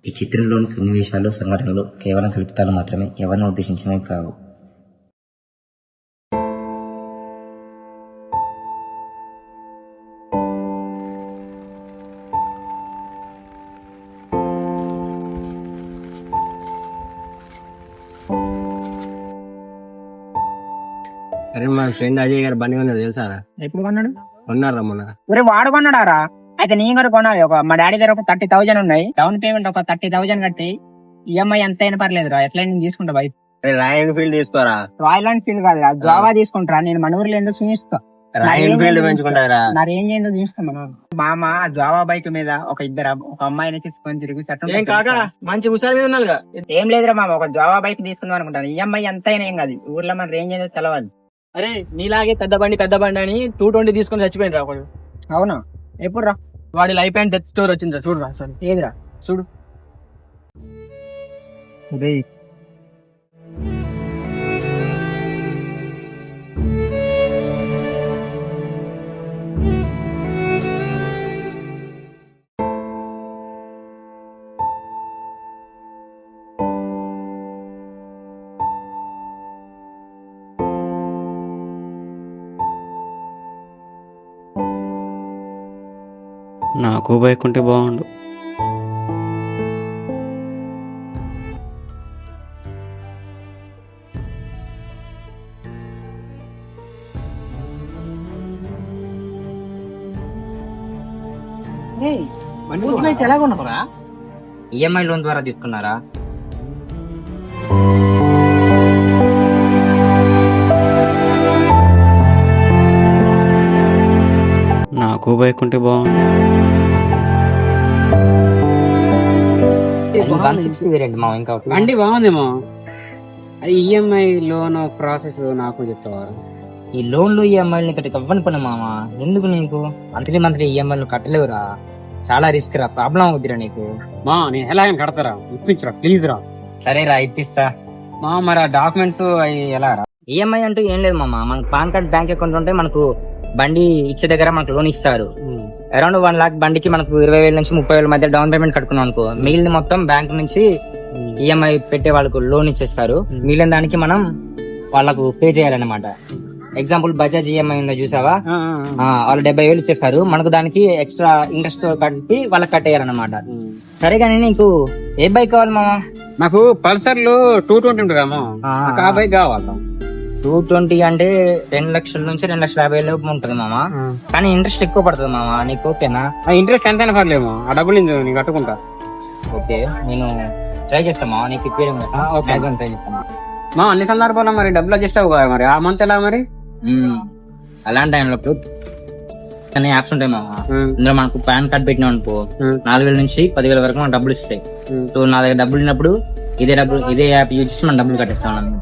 ఈ చిత్రంలోని సన్నివేశాలు, సంఘటనలు కేవలం కల్పితాలు మాత్రమే, ఎవరిని ఉద్దేశించినవి కావు. అరే మా ఫ్రెండ్ అజయ్ గారు బండి కొన్నారు తెలుసారా? ఎప్పుడు కొన్నాడు? కొన్నారా మొన్న? ఒరే వాడు కొన్నాడారా? అయితే నేను కూడా కొనాలి. మా డాడీ దగ్గర ఒక 30,000 ఉన్నాయి. డౌన్ పేమెంట్ ఒక 30,000 కట్టి ఈఎంఐ ఎంత అయినా పర్లేదు రా, ఎట్లా నేను తీసుకుంటా బైక్. రాయల్ ఎన్ఫీల్డ్ తీసుకోరా? రాయల్ ఎన్ఫీల్డ్ కాదురా, జావా తీసుకుంటారా. నేను మన ఊర్లో ఏందో చూపిస్తా. రాయల్ ఎన్ఫీల్డ్ పెంచుకుంటారా? నా రేంజ్ ఏందో చూపిస్తా. మన మామ జావా బైక్ మీద ఒక అమ్మాయిని తీసుకొని తిరిగి మంచి ఉసారి మీద ఉన్నారుగా. ఏం లేదురా మామ, ఒక జావా బైక్ తీసుకుందాం అనుకుంటాను. ఈఎంఐ ఎంత అయినా ఏం కాదు, ఊర్లో మన రేంజ్ ఏందో తెలవాలి. అరే నీలాగే పెద్ద బండి అని 220 తీసుకొని చచ్చిపోయింది రా ఒకడు. అవునా? ఎప్పుడు రా? వాడి లైఫ్ అండ్ డెత్ స్టోర్ వచ్చింది చూడురా. అసలు ఏదిరా? చూడు. నాకు బైక్ ఉంటే బాగుండు. ఎలా కొన్నారా? ఈఎంఐ లోన్ ద్వారా తీసుకున్నారా? నాకు బైక్ ఉంటే బాగుండు. 160 వేరియంట్ మా ఇంకా బండి బాగుందేమో. అది ఈఎంఐ లోన్ ప్రాసెస్ నాకు చెప్తావా? ఈ లోన్లు ఈఎంఐలు ఇక్కడ ఇవ్వని పని మామ. ఎందుకు నీకు మంత్లీ ఈఎంఐలు కట్టలేవురా, చాలా రిస్క్ రా, ప్రాబ్లం అవుతురా నీకు. మా నేను ఎలాగైనా కడతారా, ఇప్పించరా ప్లీజ్ రా. సరేరా ఇప్పిస్తా మా మరి ఆ డాక్యుమెంట్స్ అవి ఎలా రా? ఈఎంఐ అంటూ ఏం లేదు మామ, మనకు పాన్ కార్డ్ బ్యాంక్ అకౌంట్ ఉంటే మనకు బండి ఇచ్చే దగ్గర మనకు లోన్ ఇస్తారు. అరౌండ్ 1 lakh బండికి మనకు 20,000 నుంచి 30,000 మధ్య డౌన్ పేమెంట్ కట్టుకున్నాం అనుకో, మిగిలిన మొత్తం బ్యాంక్ నుంచి ఈఎంఐ పెట్టే వాళ్ళకు లోన్ ఇచ్చేస్తారు. మిగిలిన దానికి మనం వాళ్ళకు పే చేయాలన్నమాట. ఎగ్జాంపుల్ బజాజ్ ఈఎంఐ ఉందో చూసావా, వాళ్ళు 70,000 ఇచ్చేస్తారు, మనకు దానికి ఎక్స్ట్రా ఇంట్రెస్ట్ కట్టి వాళ్ళకి కట్టేయాలన్నమాట. సరే కానీ నీకు ఏ బైక్ కావాలి మామ? నాకు పల్సర్లు 220 ఉంటుంది కదా, ఆ బైక్ కావాలి. 220 అంటే 2 లక్షల నుంచి 2,50,000 లోపు ఉంటుంది మామ, కానీ ఇంట్రెస్ట్ ఎక్కువ పడుతుంది మామ. నీకు ఓకేనా? ఇంట్రెస్ట్ ఎంతైనా పర్లేమో, ఆ డబ్బులు నేను కట్టుకుంటా. ఓకే, నేను ట్రై చేస్తా మామ, నీకు ఇప్పించడం ట్రై చేస్తాను. మా అన్ని సందర్భాల్లో మరి డబ్బులు అడ్జస్ట్ అవ్వు కదా, మరి ఆ మంత్ ఎలా మరి? అలాంటి టైంలో కొన్ని యాప్స్ ఉంటాయి మామ, ఇందులో మనకు పాన్ కార్డ్ పెట్టినాం అనుకో 4,000 నుంచి 10,000 వరకు మనకు డబ్బులు ఇస్తాయి. సో నా దగ్గర డబ్బులు లేనప్పుడు ఇదే యాప్ యూజ్ చేసి మనం డబ్బులు కట్టేస్తాం.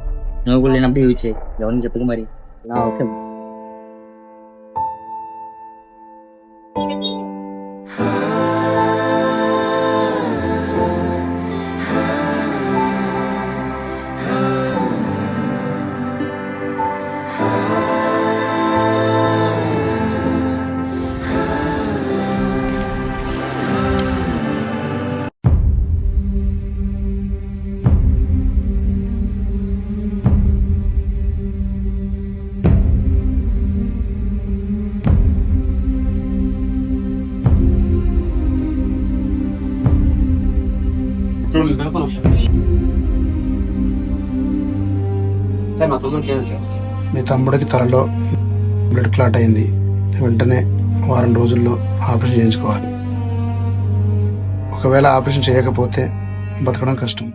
నువ్వు కూడా లేనప్పుడు యూజ్ చేయి, ఎవరిని చెప్పదు మరి. ఓకే. మీ తమ్ముడికి త్వరలో బ్లడ్ క్లాట్ అయింది. వెంటనే 1 వారం రోజుల్లో ఆపరేషన్ చేయించుకోవాలి. ఒకవేళ ఆపరేషన్ చేయకపోతే బతకడం కష్టం.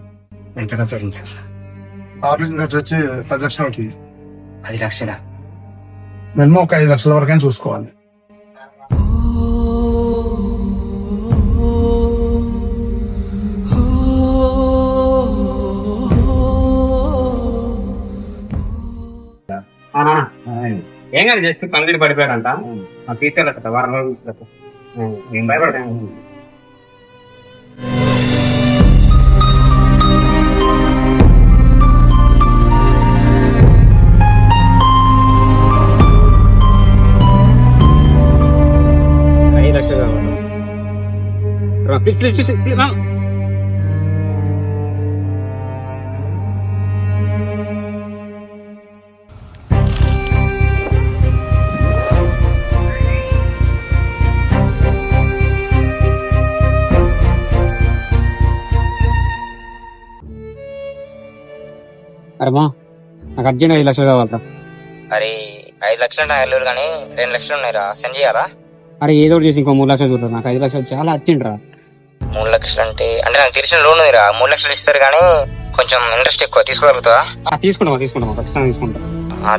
ఎంత ఖర్చు అవుతుంది సార్? ఆపరేషన్ ఖర్చు వచ్చి 10 లక్షలు అవుతుంది. 10 లక్షల? మినిమం ఒక 5 లక్షల వరకైనా చూసుకోవాలి. ఏం కాదు, జస్ట్ పనులు పడిపోయాడంట. తీసుకెళ్ళట 1 వారం రోజులు నేను భయపడతాను. అరే మా నాకు అర్జెంట్ 5 లక్షలు కావాలరా. అరే 5 లక్షలు అంటే వెళ్ళరు కానీ 2 లక్షలు ఉన్నాయిరా, సెండ్ చేయాలా? అరే ఏదో ఒకటి చేసి ఇంకో 3 లక్షలు చూడరా, నాకు 5 లక్షలు చాలా అర్జెంట్ రా. 3 లక్షలు అంటే నాకు తెలిసిన లోన్ ఉందిరా, 3 లక్షలు ఇస్తారు కానీ కొంచెం ఇంట్రెస్ట్ ఎక్కువ. తీసుకోగలుగుతావా? తీసుకుంటామా ఖచ్చితంగా తీసుకుంటా.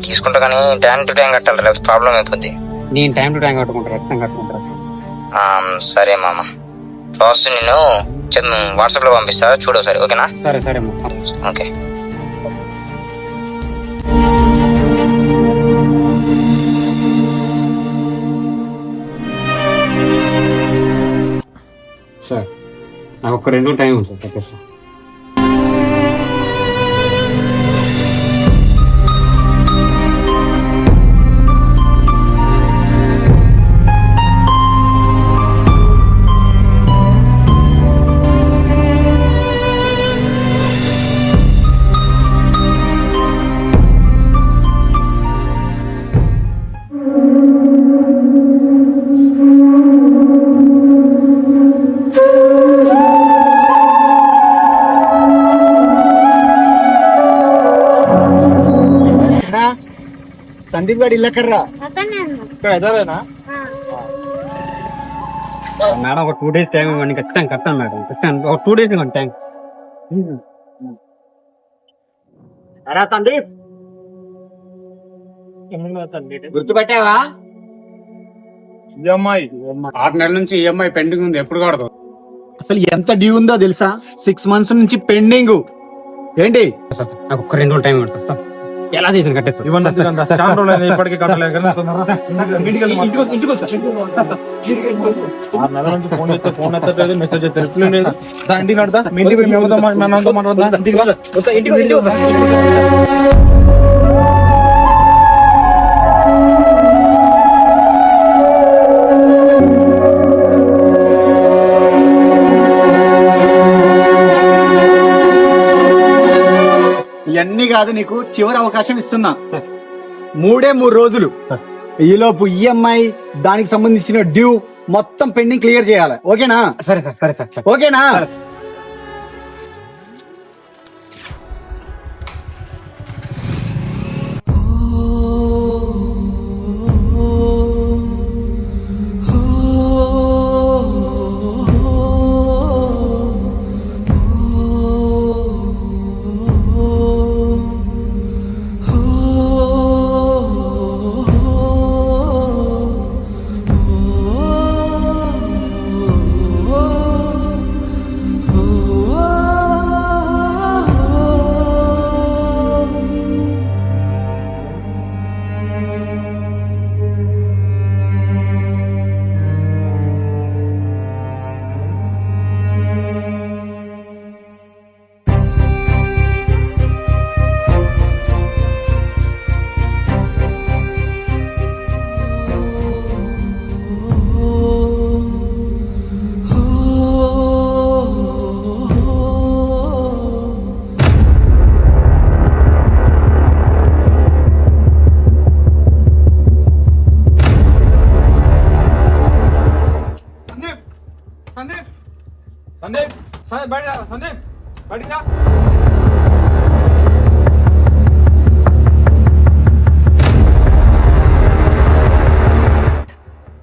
తీసుకుంటా కానీ టైం టు టైం కట్టాలి, లేకపోతే ప్రాబ్లం అయిపోద్ది. నేను టైం టు టైం కట్టుకుంటా, ఖచ్చితంగా కట్టుకుంటా. సరే మామ, ప్రాసెస్ నేను వాట్సాప్ లో పంపిస్తా, చూడు సరే. ఓకేనా? సరే అమ్మా. ఓకే. సార్ నాకు ఒక 2 రోజులు టైం ఉంది సార్, చెప్పేస్తా. సందీప్ గారు ఇల్లకర్రా మేడం ఒక 2 డేస్ టైం ఇవ్వండి, ఖచ్చితంగా కట్టాను మేడం. ఖచ్చితంగా ఒక 2 డేస్ ఇవ్వండి టైం. సందీప్ గుర్తుపట్టావా? 6 నెలల నుంచి ఈఎంఐ పెండింగ్ ఉంది, ఎప్పుడు కడతావు? అసలు ఎంత డ్యూ ఉందో తెలుసా? 6 months నుంచి పెండింగ్. ఏంటి నాకు ఒక 2 రోజులు టైం పడుతుంది సార్. ఎలా చేసిన కట్టేస్తా. ఇప్పటికీ కట్టలేదు కానీ ఫోన్ ఎత్తలేదు, మెసేజ్ రిప్లై లేదు. ఇంటికి నడతా మీ ఇంటికి మనతో మాట్లాడదా ఇంటికి ఇవన్నీ కాదు, నీకు చివరి అవకాశం ఇస్తున్నా. 3 రోజులు ఈలోపు ఈఎంఐ దానికి సంబంధించిన డ్యూ మొత్తం పెండింగ్ క్లియర్ చేయాలి. ఓకేనా? సరే సార్. ఓకేనా?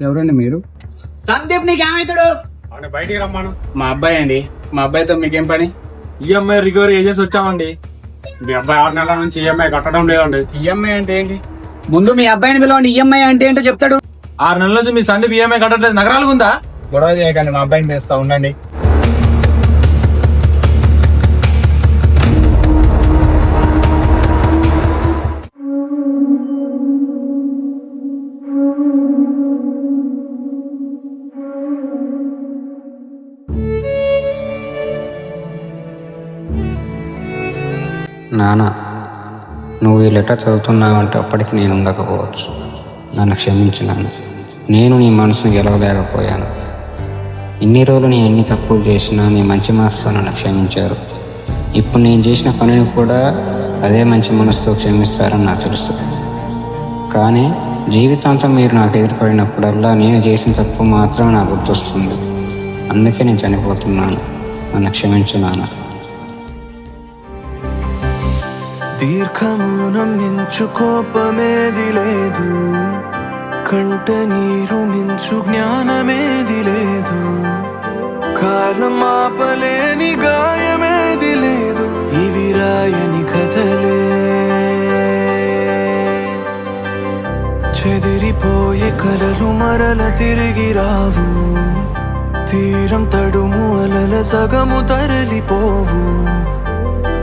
ఎవరండి మీరు? సందీప్ నీకేమైతాడు? బయటికి రమ్మాను. మా అబ్బాయి అండి. మా అబ్బాయితో మీకేం పని? ఈఎంఐ రికవరీ ఏజెన్సీ వచ్చామండి. మీ అబ్బాయి 6 నెలల నుంచి ఈఎంఐ కట్టడం లేదండి. ఈఎంఐ అంటే ఏంటి? ముందు మీ అబ్బాయిని పిలవండి, ఈఎంఐ అంటే ఏంటో చెప్తాడు. 6 నెలల నుంచి మీ సందీప్ ఈఎంఐ కట్టట్లేదు, నగరాలు ఉందా? గొడవ చేయకండి, మా అబ్బాయిని వేస్తా ఉండండి. నాన్న, నువ్వు ఈ లెటర్ చదువుతున్నావంటే అప్పటికి నేను ఉండకపోవచ్చు. నన్ను క్షమించినాను. నేను నీ మనసును గెలవలేకపోయాను. ఇన్ని రోజులు నేను ఎన్ని తప్పులు చేసినా నీ మంచి మనసుతో నన్ను క్షమించారు. ఇప్పుడు నేను చేసిన పనిని కూడా అదే మంచి మనసుతో క్షమిస్తారని నాకు తెలుసు. కానీ జీవితాంతం మీరు నాకు ఎదురుపడినప్పుడల్లా నేను చేసిన తప్పు మాత్రమే నాకు గుర్తొస్తుంది. అందుకే నేను చనిపోతున్నాను. నన్ను క్షమించు నాన్న. దీర్ఘమౌనం మించు కోపమేది లేదు, కంట నీరు మించు జ్ఞానమేది లేదు, కాలం ఆపలేని గాయమేది లేదు, ఇవి రాయని కథలే. చెదిరిపోయే కలలు మరల తిరిగి రావు, తీరం తడుము అలల సగము తరలిపోవు,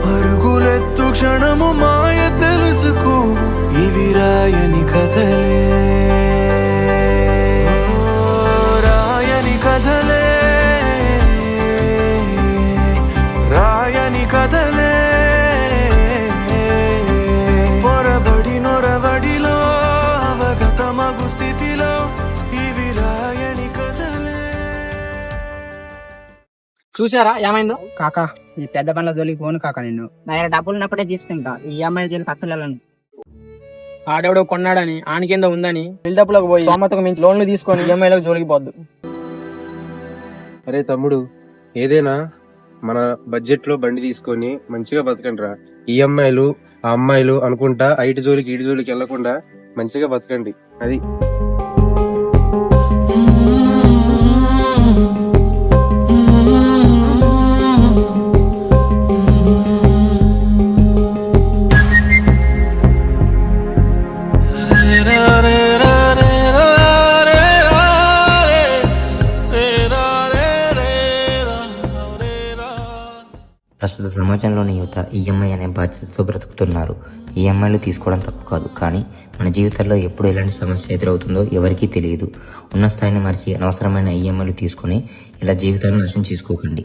పరుగులెత్తు క్షణము మాయ తెలుసుకోవు, ఇవి రాయని కథలే. రాయని కథలే, రాయని కథలే, పొరబడి నొరబడిలో అవగతమగు స్థితిలో, ఇవి రాయని కథలే. చూసారా ఏమైందో? కాకా ఈ పెద్ద పనుల జోలికి పోను కాక, నిన్ను నా దగ్గర డబ్బులు ఉన్నప్పుడే తీసుకుంటా. ఈ అమ్మాయి జోలికి అత్తలను ఆడెవడో కొన్నాడని ఆనికింద ఉందని బిల్డప్లకు పోయి స్తోమతకు మించి లోన్లు తీసుకొని ఈఎంఐలకు జోలికి పోద్దు. అరే తమ్ముడు, ఏదైనా మన బడ్జెట్ లో బండి తీసుకొని మంచిగా బతకండి రా. ఈఎంఐలు ఆ అమ్మాయిలు అనుకుంటా ఐటి జోలికి ఈటి జోలికి వెళ్లకుండా మంచిగా బతకండి. అది ప్రస్తుత సమాజంలోని యువత ఈఎంఐ అనే బాధ్యతతో బ్రతుకుతున్నారు. ఈఎంఐలు తీసుకోవడం తప్పు కాదు, కానీ మన జీవితంలో ఎప్పుడు ఎలాంటి సమస్య ఎదురవుతుందో ఎవరికీ తెలియదు. ఉన్న స్థాయిని మరిచి అనవసరమైన ఈఎంఐలు తీసుకొని ఇలా జీవితాలను నాశనం చేసుకోకండి.